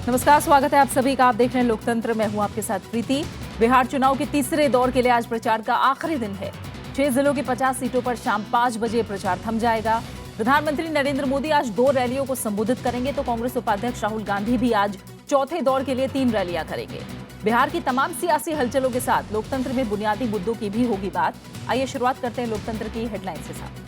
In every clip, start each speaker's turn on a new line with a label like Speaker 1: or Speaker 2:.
Speaker 1: नमस्कार, स्वागत है आप सभी का। आप देख रहे हैं लोकतंत्र। मैं हूं आपके साथ प्रीति। बिहार चुनाव के तीसरे दौर के लिए आज प्रचार का आखिरी दिन है। 6 जिलों की 50 सीटों पर शाम 5 बजे प्रचार थम जाएगा। प्रधानमंत्री नरेंद्र मोदी आज 2 रैलियों को संबोधित करेंगे तो कांग्रेस उपाध्यक्ष राहुल गांधी भी आज चौथे दौर के लिए 3 रैलियां करेंगे। बिहार की तमाम सियासी हलचलों के साथ लोकतंत्र में बुनियादी मुद्दों की भी होगी बात। आइए शुरुआत करते हैं लोकतंत्र की हेडलाइंस के साथ।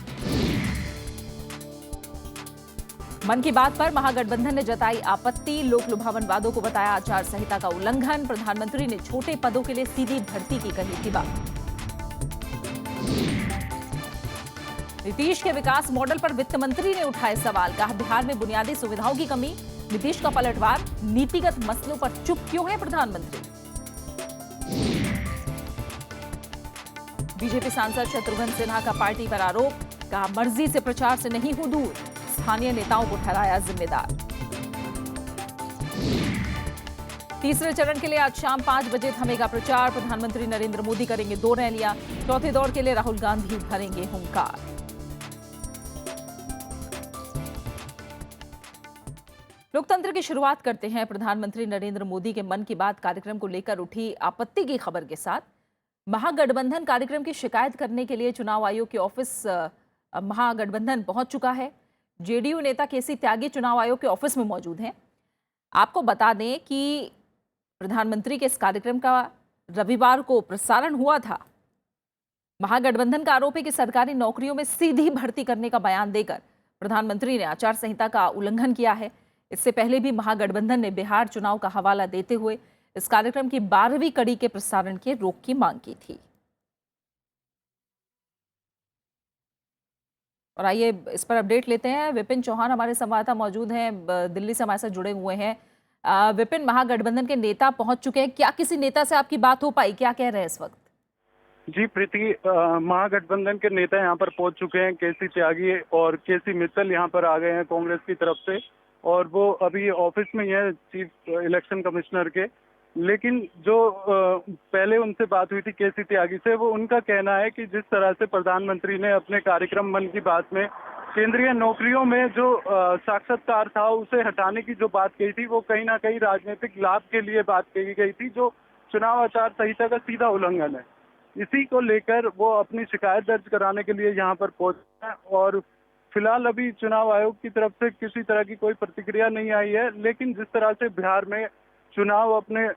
Speaker 1: मन की बात पर महागठबंधन ने जताई आपत्ति, लोक लुभावन वादों को बताया आचार संहिता का उल्लंघन। प्रधानमंत्री ने छोटे पदों के लिए सीधी भर्ती की कही थी बात। नीतीश के विकास मॉडल पर वित्त मंत्री ने उठाए सवाल, कहा बिहार में बुनियादी सुविधाओं की कमी। नीतीश का पलटवार, नीतिगत मसलों पर चुप क्यों है प्रधानमंत्री। बीजेपी सांसद शत्रुघ्न सिन्हा का पार्टी पर आरोप, कहा मर्जी से प्रचार से नहीं हूं दूर। स्थानीय नेताओं को ठहराया जिम्मेदार। तीसरे चरण के लिए आज शाम 5 बजे थमेगा प्रचार। प्रधानमंत्री नरेंद्र मोदी करेंगे 2 रैलियां। चौथे दौर के लिए राहुल गांधी भरेंगे हुंकार। लोकतंत्र की शुरुआत करते हैं प्रधानमंत्री नरेंद्र मोदी के मन की बात कार्यक्रम को लेकर उठी आपत्ति की खबर के साथ। महागठबंधन कार्यक्रम की शिकायत करने के लिए चुनाव आयोग के ऑफिस महागठबंधन पहुंच चुका है। जेडीयू नेता केसी त्यागी चुनाव आयोग के ऑफिस में मौजूद हैं। आपको बता दें कि प्रधानमंत्री के इस कार्यक्रम का रविवार को प्रसारण हुआ था। महागठबंधन का आरोप है कि सरकारी नौकरियों में सीधी भर्ती करने का बयान देकर प्रधानमंत्री ने आचार संहिता का उल्लंघन किया है। इससे पहले भी महागठबंधन ने बिहार चुनाव का हवाला देते हुए इस कार्यक्रम की 12वीं कड़ी के प्रसारण के रोक की मांग की थी। और आइए इस पर अपडेट लेते हैं। विपिन चौहान हमारे संवाददाता मौजूद हैं, दिल्ली से हमारे साथ जुड़े हुए हैं। विपिन, महागठबंधन के नेता पहुंच चुके हैं, क्या किसी नेता से आपकी बात हो पाई, क्या कह रहे हैं इस वक्त?
Speaker 2: जी प्रीति, महागठबंधन के नेता यहाँ पर पहुंच चुके हैं। केसी त्यागी और केसी मित्तल यहाँ पर आ गए हैं कांग्रेस की तरफ से, और वो अभी ऑफिस में ही है चीफ इलेक्शन कमिश्नर के। लेकिन जो पहले उनसे बात हुई थी केसी त्यागी से, वो उनका कहना है कि जिस तरह से प्रधानमंत्री ने अपने कार्यक्रम मन की बात में केंद्रीय नौकरियों में जो साक्षात्कार था उसे हटाने की जो बात कही थी, वो कहीं ना कहीं राजनीतिक लाभ के लिए बात कही गई थी, जो चुनाव आचार संहिता का सीधा उल्लंघन है। इसी को लेकर वो अपनी शिकायत दर्ज कराने के लिए यहाँ पर पहुंचे हैं। और फिलहाल अभी चुनाव आयोग की तरफ से किसी तरह की कोई प्रतिक्रिया नहीं आई है। लेकिन जिस तरह से बिहार में चुनाव अपने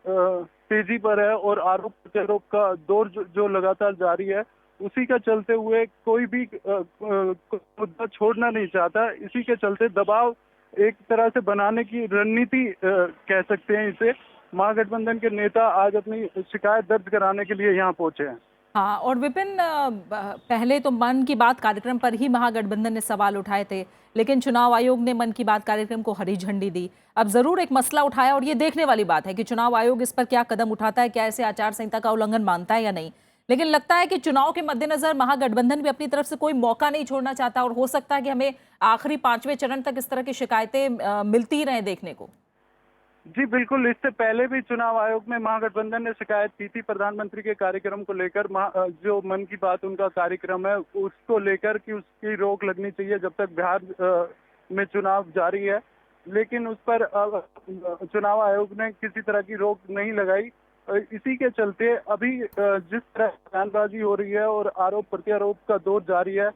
Speaker 2: तेजी पर है और आरोप प्रत्यारोप का दौर जो लगातार जारी है, उसी का चलते हुए कोई भी मुद्दा छोड़ना नहीं चाहता। इसी के चलते दबाव एक तरह से बनाने की रणनीति कह सकते हैं इसे। महागठबंधन के नेता आज अपनी शिकायत दर्ज कराने के लिए यहाँ पहुंचे हैं।
Speaker 1: हाँ, और विपिन, पहले तो मन की बात कार्यक्रम पर ही महागठबंधन ने सवाल उठाए थे, लेकिन चुनाव आयोग ने मन की बात कार्यक्रम को हरी झंडी दी। अब जरूर एक मसला उठाया और ये देखने वाली बात है कि चुनाव आयोग इस पर क्या कदम उठाता है, क्या ऐसे आचार संहिता का उल्लंघन मानता है या नहीं। लेकिन लगता है कि चुनाव के मद्देनजर महागठबंधन भी अपनी तरफ से कोई मौका नहीं छोड़ना चाहता और हो सकता है कि हमें आखिरी 5वें चरण तक इस तरह की शिकायतें मिलती ही रहे देखने को।
Speaker 2: जी बिल्कुल, इससे पहले भी चुनाव आयोग में महागठबंधन ने शिकायत की थी प्रधानमंत्री के कार्यक्रम को लेकर। जो मन की बात उनका कार्यक्रम है उसको लेकर कि उसकी रोक लगनी चाहिए जब तक बिहार में चुनाव जारी है। लेकिन उस पर चुनाव आयोग ने किसी तरह की रोक नहीं लगाई। इसी के चलते अभी जिस तरह बयानबाजी हो रही है और आरोप प्रत्यारोप का दौर जारी है,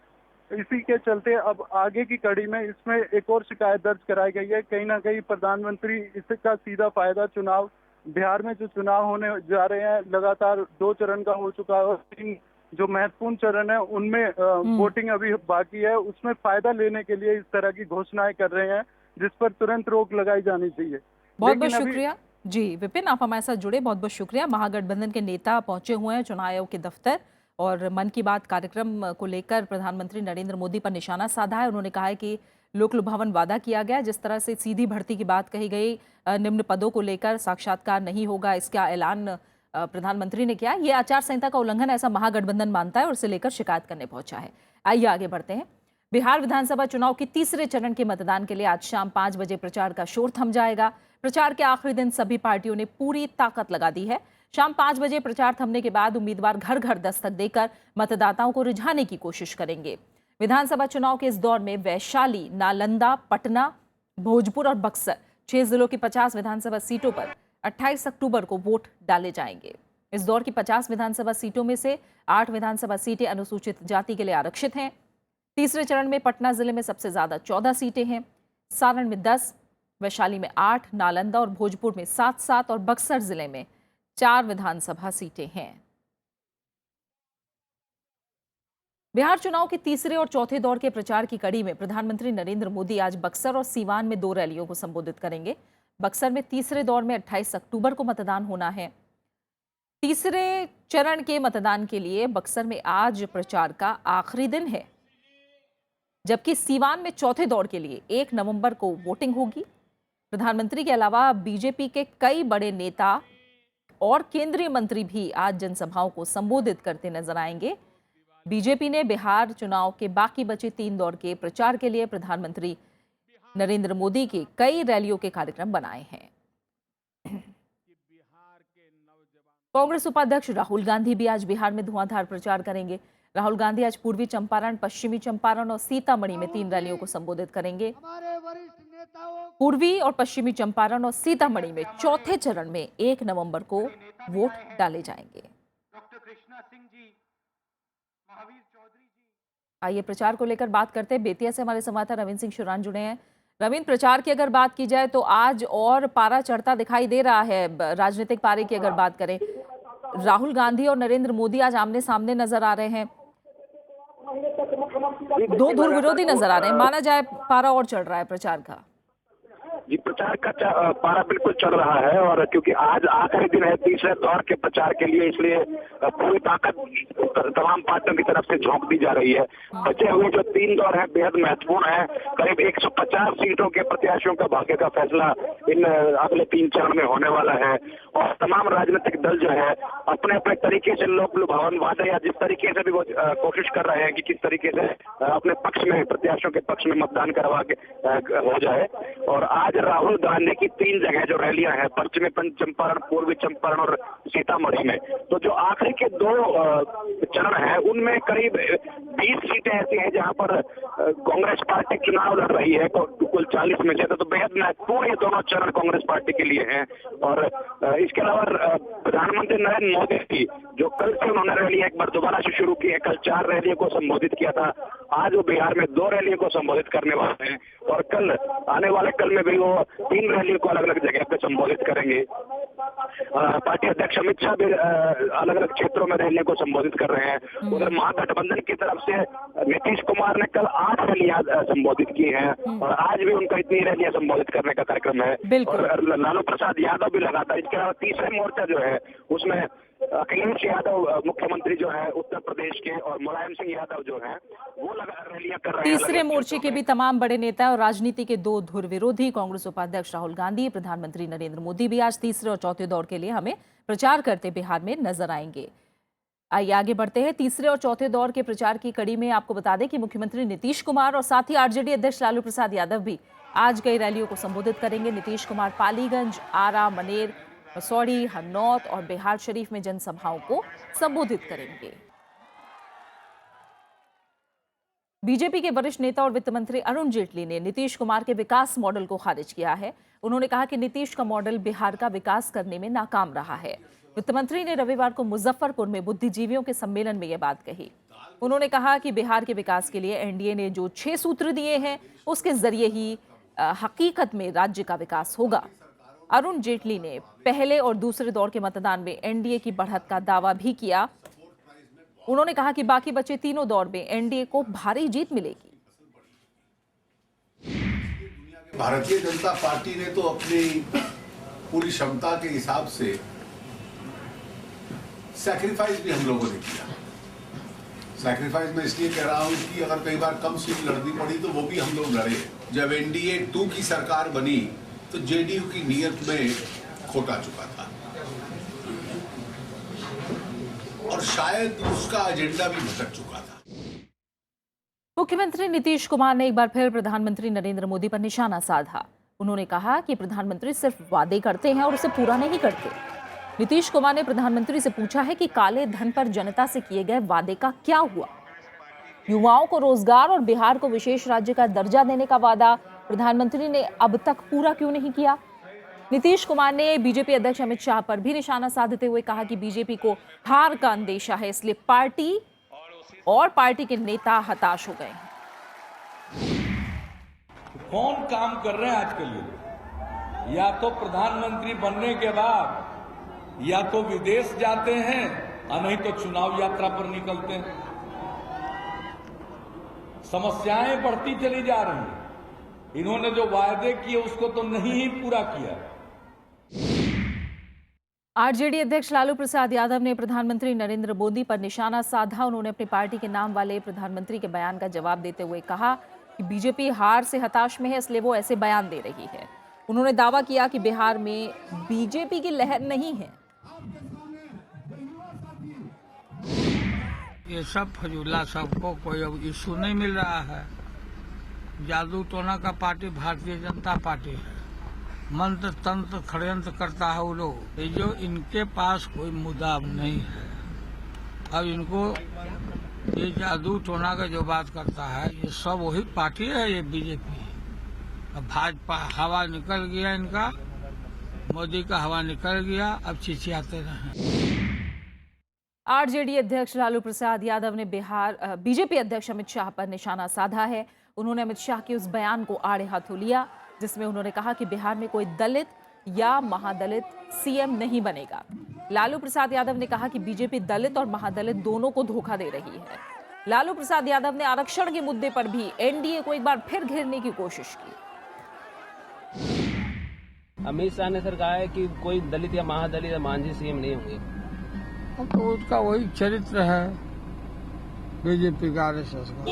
Speaker 2: इसी के चलते अब आगे की कड़ी में इसमें एक और शिकायत दर्ज कराई गई है। कहीं ना कहीं प्रधानमंत्री इसका सीधा फायदा चुनाव बिहार में जो चुनाव होने जा रहे हैं, लगातार 2 चरण का हो चुका है और 3 जो महत्वपूर्ण चरण है उनमें वोटिंग अभी बाकी है, उसमें फायदा लेने के लिए इस तरह की घोषणाएं कर रहे हैं जिस पर तुरंत रोक लगाई जानी चाहिए।
Speaker 1: बहुत बहुत शुक्रिया जी विपिन, आप हमारे साथ जुड़े, बहुत बहुत शुक्रिया। महागठबंधन के नेता पहुंचे हुए हैं चुनाव आयोग के दफ्तर और मन की बात कार्यक्रम को लेकर प्रधानमंत्री नरेंद्र मोदी पर निशाना साधा है। उन्होंने कहा है कि लोक लुभावन वादा किया गया, जिस तरह से सीधी भर्ती की बात कही गई, निम्न पदों को लेकर साक्षात्कार नहीं होगा, इसका ऐलान प्रधानमंत्री ने किया। ये आचार संहिता का उल्लंघन ऐसा महागठबंधन मानता है और इसे लेकर शिकायत करने पहुंचा है। आइए आगे बढ़ते हैं। बिहार विधानसभा चुनाव के तीसरे चरण के मतदान के लिए आज शाम 5 बजे प्रचार का शोर थम जाएगा। प्रचार के आखिरी दिन सभी पार्टियों ने पूरी ताकत लगा दी है। शाम 5 बजे प्रचार थमने के बाद उम्मीदवार घर घर दस्तक देकर मतदाताओं को रिझाने की कोशिश करेंगे। विधानसभा चुनाव के इस दौर में वैशाली, नालंदा, पटना, भोजपुर और बक्सर 6 जिलों की 50 विधानसभा सीटों पर 28 अक्टूबर को वोट डाले जाएंगे। इस दौर की 50 विधानसभा सीटों में से 8 विधानसभा सीटें अनुसूचित जाति के लिए आरक्षित हैं। तीसरे चरण में पटना जिले में सबसे ज्यादा 14 सीटें हैं, सारण में 10, वैशाली में 8, नालंदा और भोजपुर में 7-7 और बक्सर जिले में 4 विधानसभा सीटें हैं। बिहार चुनाव के तीसरे और चौथे दौर के प्रचार की कड़ी में प्रधानमंत्री नरेंद्र मोदी आज बक्सर और सीवान में 2 रैलियों को संबोधित करेंगे। बक्सर में तीसरे दौर में 28 अक्टूबर को मतदान होना है। तीसरे चरण के मतदान के लिए बक्सर में आज प्रचार का आखिरी दिन है, जबकि सीवान में चौथे दौर के लिए 1 नवंबर को वोटिंग होगी। प्रधानमंत्री के अलावा बीजेपी के कई बड़े नेता और केंद्रीय मंत्री भी आज जनसभाओं को संबोधित करते नजर आएंगे। बीजेपी ने बिहार चुनाव के बाकी बचे 3 दौर के प्रचार के लिए प्रधानमंत्री नरेंद्र मोदी की कई रैलियों के कार्यक्रम बनाए हैं। कांग्रेस उपाध्यक्ष राहुल गांधी भी आज बिहार में धुआंधार प्रचार करेंगे। राहुल गांधी आज पूर्वी चंपारण, पश्चिमी चंपारण और सीतामढ़ी में 3 रैलियों को संबोधित करेंगे। पूर्वी और पश्चिमी चंपारण और सीतामढ़ी में चौथे चरण में 1 नवंबर को वोट डाले जाएंगे। आइए प्रचार को लेकर बात करते हैं। बेतिया से हमारे संवाददाता रविंद्र सिंह शुरान जुड़े हैं। रविंद्र, प्रचार की अगर बात की जाए तो आज और पारा चढ़ता दिखाई दे रहा है। राजनीतिक पारे की अगर बात करें, राहुल गांधी और नरेंद्र मोदी आज आमने सामने नजर आ रहे हैं। 2 धुर विरोधी नजर आ रहे हैं, माना जाए पारा और चढ़ रहा है प्रचार का।
Speaker 3: जी, प्रचार का पारा बिल्कुल चल रहा है और क्योंकि आज आखिरी दिन है तीसरे दौर के प्रचार के लिए, इसलिए पूरी ताकत तमाम पार्टियों की तरफ से झोंक दी जा रही है। बचे हुए जो 3 दौर है बेहद महत्वपूर्ण है। करीब 150 सीटों के प्रत्याशियों का भाग्य का फैसला इन अगले 3 चरण में होने वाला है और तमाम राजनीतिक दल जो है अपने अपने तरीके से लोक लुभावन वादे या जिस तरीके से भी वो कोशिश कर रहे हैं कि किस तरीके से अपने पक्ष में, प्रत्याशियों के पक्ष में मतदान करवा के हो जाए। और आज राहुल गांधी की 3 जगह जो रैलियां हैं, पश्चिमी चंपारण, पूर्वी चंपारण और सीतामढ़ी में, तो जो आखिरी के 2 चरण हैं उनमें करीब 20 सीटें ऐसी हैं जहां पर कांग्रेस पार्टी चुनाव लड़ रही है। कुल 40 में से तो बेहद महत्वपूर्ण ये दोनों चरण कांग्रेस पार्टी के लिए हैं। और इसके अलावा प्रधानमंत्री नरेंद्र मोदी की जो कल से उन्होंने रैलियां एक बार दोबारा से शुरू की है, कल 4 रैलियों को संबोधित किया था, आज वो बिहार में 2 रैलियों को संबोधित करने वाले हैं और कल आने वाले कल में भी वो 3 रैलियों को अलग अलग जगह पे संबोधित करेंगे। पार्टी अध्यक्ष अमित शाह भी अलग अलग क्षेत्रों में रैलियों को संबोधित कर रहे हैं। उधर महागठबंधन की तरफ से नीतीश कुमार ने कल 8 रैलियां संबोधित की हैं और आज भी उनका इतनी रैलियां संबोधित करने का कार्यक्रम है। और लालू प्रसाद यादव भी लगातार, इसके अलावा तीसरे मोर्चा जो है उसमें अखिलेश यादव मुख्यमंत्री जो है उत्तर प्रदेश के और मुलायम सिंह यादव जो है वो रैलियां कर रहे हैं।
Speaker 1: तीसरे मोर्चे के भी तमाम बड़े नेता और राजनीति के 2 धुर विरोधी कांग्रेस उपाध्यक्ष राहुल गांधी, प्रधानमंत्री नरेंद्र मोदी भी आज तीसरे और चौथे दौर के लिए हमें प्रचार करते बिहार में नजर आएंगे। आइए आगे बढ़ते हैं। तीसरे और चौथे दौर के प्रचार की कड़ी में आपको बता दें कि मुख्यमंत्री नीतीश कुमार और साथ ही आरजेडी अध्यक्ष लालू प्रसाद यादव भी आज कई रैलियों को संबोधित करेंगे। नीतीश कुमार पालीगंज, आरा, मनेर, मसौड़ी, हरनौत और बिहार शरीफ में जनसभाओं को संबोधित करेंगे। बीजेपी के वरिष्ठ नेता और वित्त मंत्री अरुण जेटली ने नीतीश कुमार के विकास मॉडल को खारिज किया है। उन्होंने कहा कि नीतीश का मॉडल बिहार का विकास करने में नाकाम रहा है। वित्त मंत्री ने रविवार को मुजफ्फरपुर में बुद्धिजीवियों के सम्मेलन में यह बात कही। उन्होंने कहा कि बिहार के विकास के लिए एनडीए ने जो 6 सूत्र दिए हैं उसके जरिए ही हकीकत में राज्य का विकास होगा। अरुण जेटली ने पहले और दूसरे दौर के मतदान में एनडीए की बढ़त का दावा भी किया। उन्होंने कहा कि बाकी बचे तीनों दौर में एनडीए को भारी जीत मिलेगी।
Speaker 4: भारतीय जनता पार्टी ने तो अपनी पूरी क्षमता के हिसाब से सैक्रिफाइस भी हम लोगों ने किया। सैक्रिफाइस मैं इसलिए कह रहा हूं कि अगर कई बार कम सीट लड़नी पड़ी तो वो भी हम लोग लड़े। जब एनडीए 2 की सरकार बनी तो जेडीयू की नीयत में खोट आ चुका था और शायद उसका एजेंडा भी भटक चुका था।
Speaker 1: मुख्यमंत्री नीतीश कुमार ने एक बार फिर प्रधानमंत्री नरेंद्र मोदी पर निशाना साधा। उन्होंने कहा कि प्रधानमंत्री सिर्फ वादे करते हैं और उसे पूरा नहीं करते। नीतीश कुमार ने प्रधानमंत्री से पूछा है कि काले धन पर जनता से किए गए वादे का क्या हुआ। युवाओं को रोजगार और बिहार को विशेष राज्य का दर्जा देने का वादा प्रधानमंत्री ने अब तक पूरा क्यों नहीं किया? नीतीश कुमार ने बीजेपी अध्यक्ष अमित शाह पर भी निशाना साधते हुए कहा कि बीजेपी को हार का अंदेशा है, इसलिए पार्टी के नेता हताश हो गए हैं।
Speaker 5: कौन काम कर रहे हैं आज के लिए? या तो प्रधानमंत्री बनने के बाद या तो विदेश जाते हैं और नहीं तो चुनाव यात्रा पर निकलते हैं। समस्याएं बढ़ती चली जा रही हैं। इन्होंने जो वायदे किए उसको तो नहीं ही पूरा किया।
Speaker 1: आरजेडी अध्यक्ष लालू प्रसाद यादव ने प्रधानमंत्री नरेंद्र मोदी पर निशाना साधा। उन्होंने अपनी पार्टी के नाम वाले प्रधानमंत्री के बयान का जवाब देते हुए कहा कि बीजेपी हार से हताश में है, इसलिए वो ऐसे बयान दे रही है। उन्होंने दावा किया कि बिहार में बीजेपी की लहर नहीं है।
Speaker 6: ये सब फजूला, सबको कोई अब इशू नहीं मिल रहा है। जादू टोना का पार्टी भारतीय जनता पार्टी है। मंत्र तंत्र षड्यंत्र करता है वो लोग। ये जो इनके पास कोई मुद्दा नहीं है। अब इनको ये जादू टोना का जो बात करता है, ये सब वही पार्टी है, ये बीजेपी। अब भाजपा हवा निकल गया इनका, मोदी का हवा निकल गया, अब चिचियाते रहे।
Speaker 1: आरजेडी अध्यक्ष लालू प्रसाद यादव ने बीजेपी अध्यक्ष अमित शाह पर निशाना साधा है। उन्होंने अमित शाह के उस बयान को आड़े हाथों लिया जिसमें उन्होंने कहा कि बिहार में कोई दलित या महादलित सीएम नहीं बनेगा। लालू प्रसाद यादव ने कहा कि बीजेपी दलित और महादलित दोनों को धोखा दे रही है। लालू प्रसाद यादव ने आरक्षण के मुद्दे पर भी एनडीए को एक बार फिर घेरने की कोशिश की।
Speaker 7: अमित शाह ने सर कहा है कि कोई दलित या महादलित या मांझी सीएम नहीं होंगे।
Speaker 6: तो उसका वही चरित्र है बीजेपी का, आरएसएस का।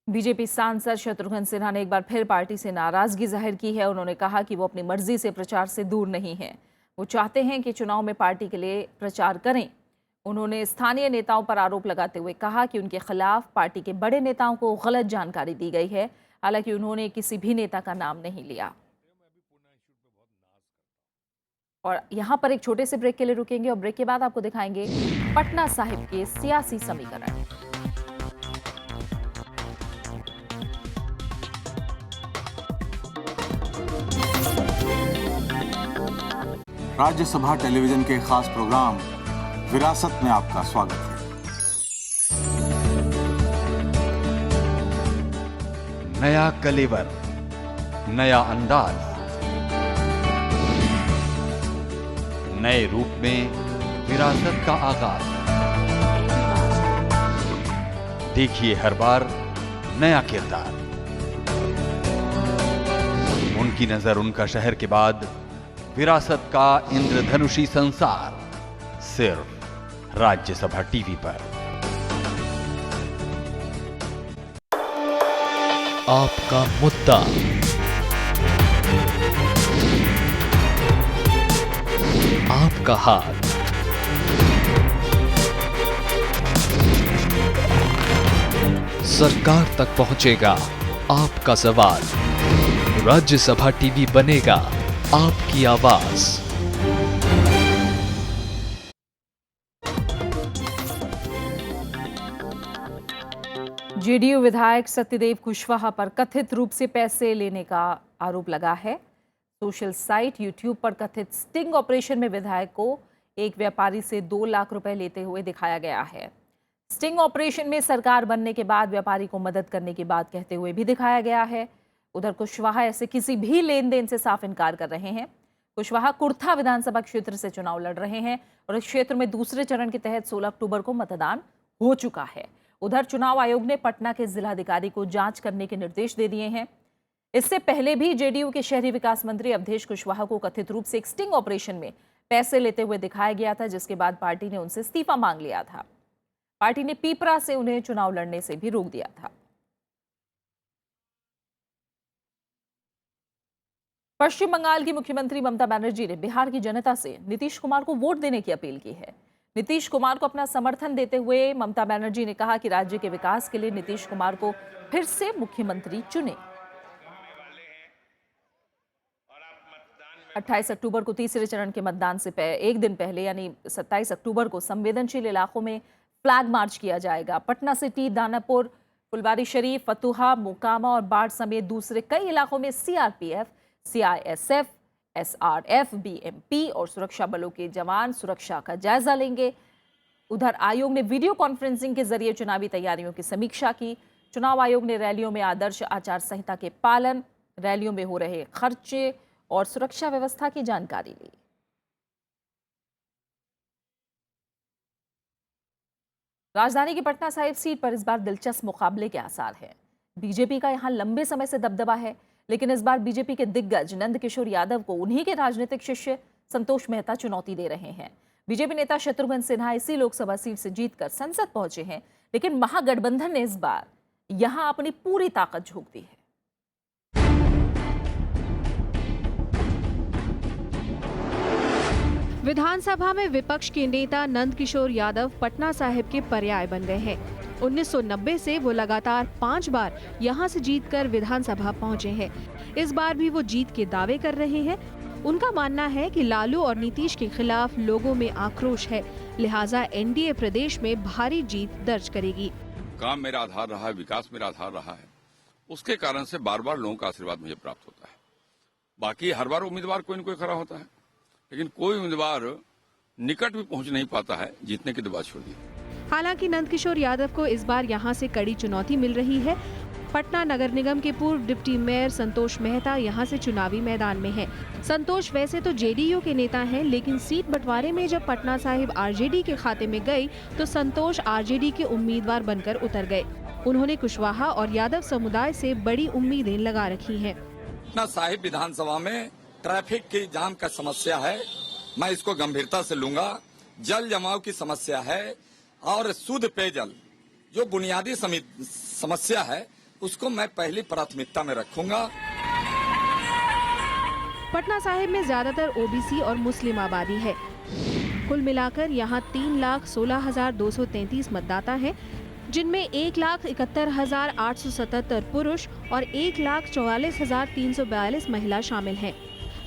Speaker 1: बीजेपी सांसद शत्रुघ्न सिन्हा ने एक बार फिर पार्टी से नाराजगी जाहिर की है। उन्होंने कहा कि वो अपनी मर्जी से प्रचार से दूर नहीं है। वो चाहते हैं कि चुनाव में पार्टी के लिए प्रचार करें। उन्होंने स्थानीय नेताओं पर आरोप लगाते हुए कहा कि उनके खिलाफ पार्टी के बड़े नेताओं को गलत जानकारी दी गई है। हालांकि उन्होंने किसी भी नेता का नाम नहीं लिया। और यहाँ पर एक छोटे से ब्रेक के लिए रुकेंगे और ब्रेक के बाद आपको दिखाएंगे पटना साहिब के सियासी समीकरण।
Speaker 8: राज्यसभा टेलीविजन के खास प्रोग्राम विरासत में आपका स्वागत है।
Speaker 9: नया कलेवर, नया अंदाज, नए रूप में विरासत का आगाज। देखिए हर बार नया किरदार। उनकी नजर उनका शहर के बाद विरासत का इंद्रधनुषी संसार, सिर्फ राज्यसभा टीवी पर।
Speaker 10: आपका मुद्दा, आपका हाथ, सरकार तक पहुंचेगा आपका सवाल। राज्यसभा टीवी बनेगा आपकी आवाज।
Speaker 1: जेडीयू विधायक सत्यदेव कुशवाहा पर कथित रूप से पैसे लेने का आरोप लगा है। सोशल साइट यूट्यूब पर कथित स्टिंग ऑपरेशन में विधायक को एक व्यापारी से 2 लाख रुपए लेते हुए दिखाया गया है। स्टिंग ऑपरेशन में सरकार बनने के बाद व्यापारी को मदद करने की बात कहते हुए भी दिखाया गया है। उधर कुशवाहा ऐसे किसी भी लेन देन से साफ इनकार कर रहे हैं। कुशवाहा कुर्था विधानसभा क्षेत्र से चुनाव लड़ रहे हैं और इस क्षेत्र में दूसरे चरण के तहत 16 अक्टूबर को मतदान हो चुका है। उधर चुनाव आयोग ने पटना के जिलाधिकारी को जांच करने के निर्देश दे दिए हैं। इससे पहले भी जेडीयू के शहरी विकास मंत्री अवधेश कुशवाहा को कथित रूप से एक स्टिंग ऑपरेशन में पैसे लेते हुए दिखाया गया था, जिसके बाद पार्टी ने उनसे इस्तीफा मांग लिया था। पार्टी ने पीपरा से उन्हें चुनाव लड़ने से भी रोक दिया था। पश्चिम बंगाल की मुख्यमंत्री ममता बनर्जी ने बिहार की जनता से नीतीश कुमार को वोट देने की अपील की है। नीतीश कुमार को अपना समर्थन देते हुए ममता बनर्जी ने कहा कि राज्य के विकास के लिए नीतीश कुमार को फिर से मुख्यमंत्री चुने। 28 अक्टूबर को तीसरे चरण के मतदान से एक दिन पहले यानी 27 अक्टूबर को संवेदनशील इलाकों में फ्लैग मार्च किया जाएगा। पटना सिटी, दानापुर, फुलवारी शरीफ, फतुहा, मोकामा और बाढ़ समेत दूसरे कई इलाकों में सीआरपीएफ, सीआईएसएफ, एसआरएफ, बीएमपी और सुरक्षा बलों के जवान सुरक्षा का जायजा लेंगे। उधर आयोग ने वीडियो कॉन्फ्रेंसिंग के जरिए चुनावी तैयारियों की समीक्षा की। चुनाव आयोग ने रैलियों में आदर्श आचार संहिता के पालन, रैलियों में हो रहे खर्चे और सुरक्षा व्यवस्था की जानकारी ली। राजधानी की पटना साहिब सीट पर इस बार दिलचस्प मुकाबले के आसार हैं। बीजेपी का यहां लंबे समय से दबदबा है, लेकिन इस बार बीजेपी के दिग्गज नंदकिशोर यादव को उन्हीं के राजनीतिक शिष्य संतोष मेहता चुनौती दे रहे हैं। बीजेपी नेता शत्रुघ्न सिन्हा इसी लोकसभा सीट से जीतकर संसद पहुंचे हैं, लेकिन महागठबंधन ने इस बार यहां अपनी पूरी ताकत झोंक दी है।
Speaker 11: विधानसभा में विपक्ष के नेता नंदकिशोर यादव पटना साहिब के पर्याय बन गए हैं। 1990 से वो लगातार 5 बार यहां से जीतकर विधानसभा पहुंचे हैं। इस बार भी वो जीत के दावे कर रहे हैं। उनका मानना है कि लालू और नीतीश के खिलाफ लोगों में आक्रोश है, लिहाजा एनडीए प्रदेश में भारी जीत दर्ज करेगी।
Speaker 12: काम मेरा आधार रहा है, विकास मेरा आधार रहा है, उसके कारण से बार बार लोगों का आशीर्वाद मुझे प्राप्त होता है। बाकी हर बार उम्मीदवार कोई न कोई खड़ा होता है, लेकिन कोई उम्मीदवार निकट भी पहुंच नहीं पाता है, जीतने की दुआ छोड़िए।
Speaker 11: हालांकि नंदकिशोर यादव को इस बार यहां से कड़ी चुनौती मिल रही है। पटना नगर निगम के पूर्व डिप्टी मेयर संतोष मेहता यहां से चुनावी मैदान में हैं। संतोष वैसे तो जेडीयू के नेता हैं, लेकिन सीट बंटवारे में जब पटना साहिब आरजेडी के खाते में गई तो संतोष आरजेडी के उम्मीदवार बनकर उतर गए। उन्होंने कुशवाहा और यादव समुदाय से बड़ी उम्मीदें लगा रखी हैं।
Speaker 5: पटना साहिब विधानसभा में ट्रैफिक की जाम का समस्या है, मैं इसको गंभीरता से लूंगा। जल जमाव की समस्या है और शुद्ध पेयजल जो बुनियादी समस्या है उसको मैं पहली प्राथमिकता में रखूंगा।
Speaker 11: पटना साहिब में ज्यादातर ओबीसी और मुस्लिम आबादी है। कुल मिलाकर यहाँ 3,16,233 मतदाता हैं, जिनमें 1,71,877 पुरुष और 1,44,342 महिला शामिल हैं।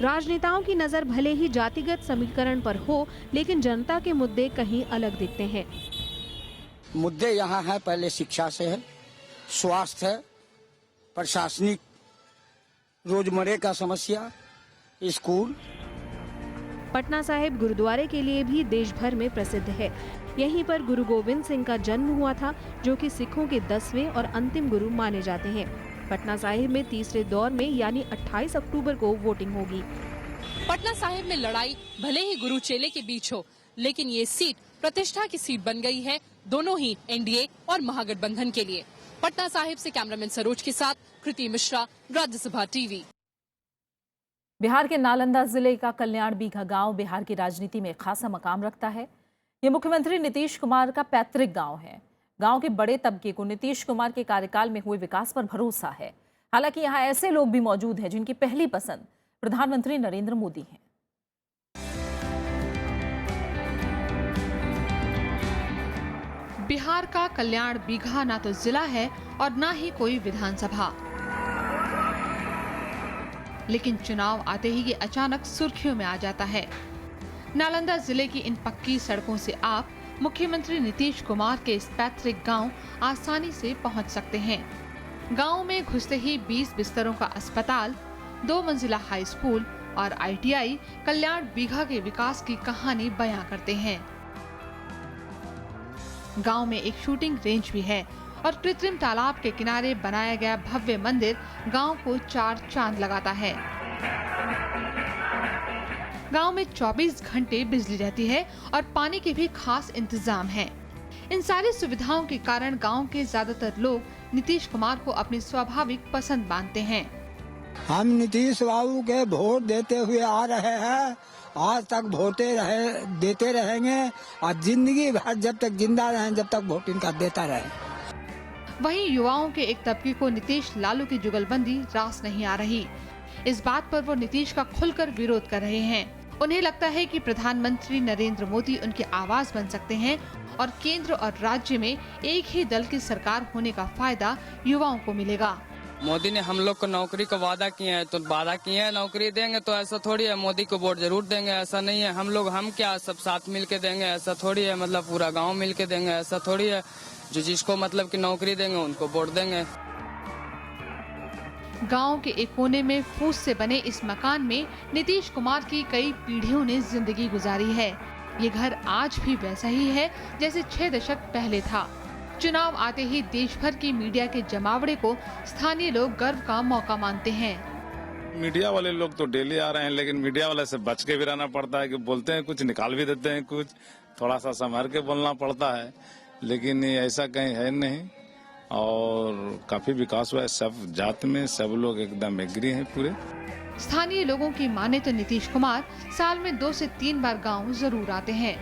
Speaker 11: राजनेताओं की नजर भले ही जातिगत समीकरण पर हो, लेकिन जनता के मुद्दे कहीं अलग दिखते हैं।
Speaker 13: मुद्दे यहाँ है, पहले शिक्षा से है, स्वास्थ्य है, प्रशासनिक रोजमर्रे का समस्या, स्कूल।
Speaker 11: पटना साहिब गुरुद्वारे के लिए भी देश भर में प्रसिद्ध है। यहीं पर गुरु गोविंद सिंह का जन्म हुआ था, जो कि सिखों के 10वें और अंतिम गुरु माने जाते हैं। पटना साहिब में तीसरे दौर में यानी 28 अक्टूबर को वोटिंग होगी।
Speaker 14: पटना साहिब में लड़ाई भले ही गुरु चेले के बीच हो, लेकिन ये सीट प्रतिष्ठा की सीट बन गई है, दोनों ही एनडीए और महागठबंधन के लिए। पटना साहिब से कैमरामैन सरोज के साथ कृति मिश्रा, राज्यसभा टीवी।
Speaker 1: बिहार के नालंदा जिले का कल्याण बीघा गांव बिहार की राजनीति में खासा मकाम रखता है। ये मुख्यमंत्री नीतीश कुमार का पैतृक गांव है। गांव के बड़े तबके को नीतीश कुमार के कार्यकाल में हुए विकास पर भरोसा है। हालांकि यहां ऐसे लोग भी मौजूद हैं जिनकी पहली पसंद प्रधानमंत्री नरेंद्र मोदी हैं।
Speaker 15: बिहार का कल्याण बीघा ना तो जिला है और ना ही कोई विधानसभा, लेकिन चुनाव आते ही ये अचानक सुर्खियों में आ जाता है। नालंदा जिले की इन पक्की सड़कों से आप मुख्यमंत्री नीतीश कुमार के इस पैतृक गांव आसानी से पहुंच सकते हैं। गांव में घुसते ही 20 बिस्तरों का अस्पताल, 2 मंजिला हाई स्कूल और आईटीआई कल्याण बीघा के विकास की कहानी बयां करते हैं। गांव में एक शूटिंग रेंज भी है और कृत्रिम तालाब के किनारे बनाया गया भव्य मंदिर गांव को 4 चांद लगाता है। गांव में 24 घंटे बिजली रहती है और पानी के भी खास इंतजाम हैं। इन सारी सुविधाओं के कारण गांव के ज्यादातर लोग नीतीश कुमार को अपनी स्वाभाविक पसंद मानते हैं।
Speaker 13: हम नीतीश बाबू के वोट देते हुए आ रहे हैं, आज तक देते रहेंगे और जिंदगी भर जब तक जिंदा रहें, जब तक वोट इनका देता रहे।
Speaker 15: वहीं युवाओं के एक तबके को नीतीश लालू की जुगलबंदी रास नहीं आ रही। इस बात पर वो नीतीश का खुलकर विरोध कर रहे हैं। उन्हें लगता है कि प्रधानमंत्री नरेंद्र मोदी उनकी आवाज बन सकते हैं और केंद्र और राज्य में एक ही दल की सरकार होने का फायदा युवाओं को मिलेगा।
Speaker 16: मोदी ने हम लोग को नौकरी का वादा किए हैं, तो वादा किए हैं नौकरी देंगे, तो ऐसा थोड़ी है मोदी को वोट जरूर देंगे, ऐसा नहीं है। हम क्या सब साथ मिल के देंगे, ऐसा थोड़ी है। मतलब पूरा गांव मिल के देंगे, ऐसा थोड़ी है। जिसको मतलब कि नौकरी देंगे उनको वोट देंगे।
Speaker 15: गांव के एक कोने में फूस से बने इस मकान में नीतीश कुमार की कई पीढ़ियों ने जिंदगी गुजारी है। ये घर आज भी वैसा ही है जैसे 6 दशक पहले था। चुनाव आते ही देश भर की मीडिया के जमावड़े को स्थानीय लोग गर्व का मौका मानते हैं।
Speaker 17: मीडिया वाले लोग तो डेली आ रहे हैं, लेकिन मीडिया वाले से बच के भी रहना पड़ता है कि बोलते हैं कुछ, निकाल भी देते हैं कुछ, थोड़ा सा संभल के बोलना पड़ता है, लेकिन ऐसा कहीं है नहीं। और काफी विकास हुआ है सब जात में, सब लोग एकदम एग्री हैं पूरे।
Speaker 15: स्थानीय लोगों की माने तो नीतीश कुमार साल में 2 से 3 बार गांव जरूर आते हैं।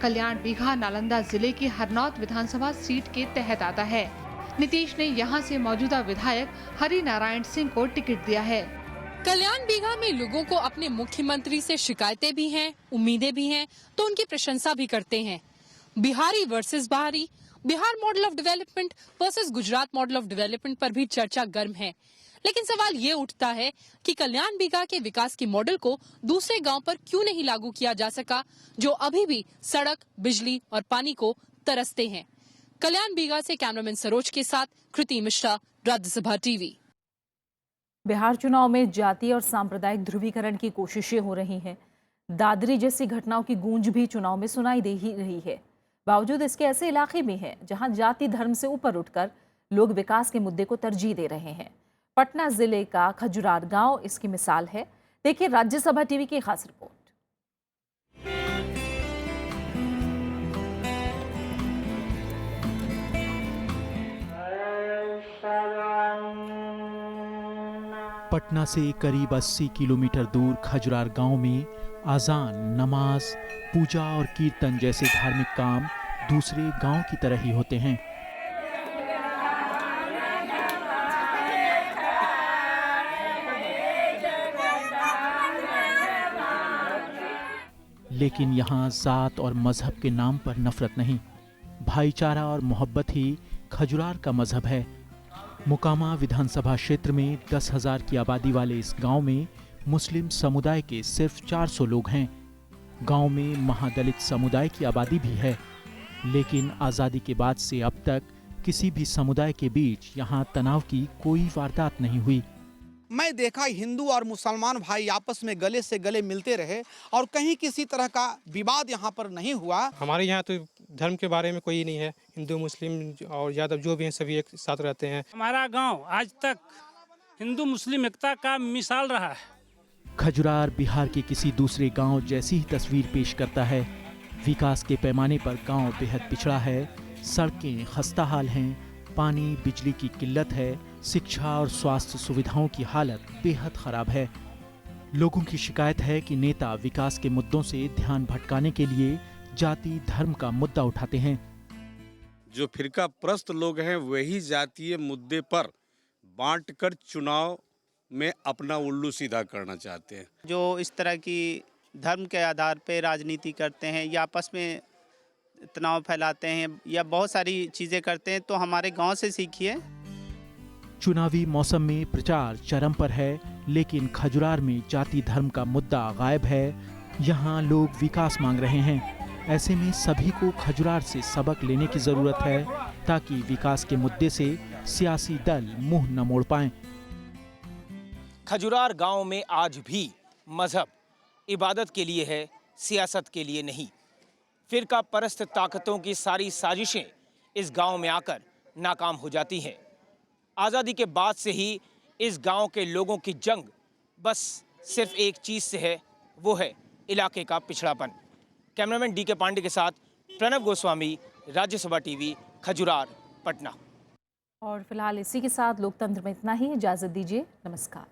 Speaker 15: कल्याण बीघा नालंदा जिले की हरनौत विधानसभा सीट के तहत आता है। नीतीश ने यहां से मौजूदा विधायक हरि नारायण सिंह को टिकट दिया है।
Speaker 14: कल्याण बीघा में लोगों को अपने मुख्यमंत्री से शिकायतें भी हैं, उम्मीदें भी हैं, तो उनकी प्रशंसा भी करते हैं। बिहारी वर्सेस बाहरी, Bihar model of development versus Gujarat model of development पर भी चर्चा गर्म है। लेकिन सवाल ये उठता है कि कल्याण बीघा के विकास के मॉडल को दूसरे गांव पर क्यों नहीं लागू किया जा सका, जो अभी भी सड़क, बिजली और पानी को तरसते हैं। कल्याण बीघा से कैमरामैन सरोज के साथ कृति मिश्रा, राज्यसभा टीवी।
Speaker 1: बिहार चुनाव में जातीय और सांप्रदायिक ध्रुवीकरण की कोशिशें हो रही हैं। दादरी जैसी घटनाओं की गूंज भी चुनाव में सुनाई दे ही रही है। बावजूद इसके ऐसे इलाके भी हैं जहां जाति धर्म से ऊपर उठकर लोग विकास के मुद्दे को तरजीह दे रहे हैं। पटना जिले का खजुरार गांव इसकी मिसाल है। देखिए राज्यसभा टीवी की खास रिपोर्ट।
Speaker 18: पटना से करीब 80 किलोमीटर दूर खजुरार गांव में आजान, नमाज, पूजा और कीर्तन जैसे धार्मिक काम दूसरे गांव की तरह ही होते हैं। लेकिन यहाँ जात और मजहब के नाम पर नफरत नहीं, भाईचारा और मोहब्बत ही खजुरार का मजहब है। मुकामा विधानसभा क्षेत्र में 10,000 की आबादी वाले इस गांव में मुस्लिम समुदाय के सिर्फ 400 लोग हैं। गांव में महादलित समुदाय की आबादी भी है, लेकिन आज़ादी के बाद से अब तक किसी भी समुदाय के बीच यहाँ तनाव की कोई वारदात नहीं हुई।
Speaker 19: मैं देखा हिंदू और मुसलमान भाई आपस में गले से गले मिलते रहे और कहीं किसी तरह का विवाद यहाँ पर नहीं हुआ।
Speaker 20: हमारे यहाँ तो धर्म के बारे में कोई नहीं है, हिंदू मुस्लिम और यादव जो भी हैं सभी एक साथ रहते हैं।
Speaker 21: हमारा गांव आज तक हिंदू मुस्लिम एकता का मिसाल रहा है।
Speaker 18: खजुरार बिहार के किसी दूसरे गांव जैसी ही तस्वीर पेश करता है। विकास के पैमाने पर गांव बेहद पिछड़ा है। सड़कें खस्ताहाल हैं, पानी बिजली की किल्लत है, शिक्षा और स्वास्थ्य सुविधाओं की हालत बेहद खराब है। लोगों की शिकायत है कि नेता विकास के मुद्दों से ध्यान भटकाने के लिए जाति धर्म का मुद्दा उठाते हैं।
Speaker 22: जो फिरका प्रस्त लोग हैं वही जातीय मुद्दे पर बांटकर चुनाव में अपना उल्लू सीधा करना चाहते हैं।
Speaker 23: जो इस तरह की धर्म के आधार पर राजनीति करते हैं या आपस में तनाव फैलाते हैं या बहुत सारी चीज़ें करते हैं, तो हमारे गांव से सीखिए।
Speaker 18: चुनावी मौसम में प्रचार चरम पर है, लेकिन खजुरार में जाति धर्म का मुद्दा गायब है। यहाँ लोग विकास मांग रहे हैं। ऐसे में सभी को खजुरार से सबक लेने की जरूरत है, ताकि विकास के मुद्दे से सियासी दल मुंह न मोड़ पाएं।
Speaker 24: खजुरार गांव में आज भी मजहब इबादत के लिए है, सियासत के लिए नहीं। फिरका परस्त ताकतों की सारी साजिशें इस गांव में आकर नाकाम हो जाती हैं। आज़ादी के बाद से ही इस गांव के लोगों की जंग बस सिर्फ एक चीज़ से है, वो है इलाके का पिछड़ापन। कैमरामैन डी के पांडे के साथ प्रणव गोस्वामी, राज्यसभा टीवी, खजुरार, पटना।
Speaker 1: और फिलहाल इसी के साथ लोकतंत्र में इतना ही। इजाजत दीजिए, नमस्कार।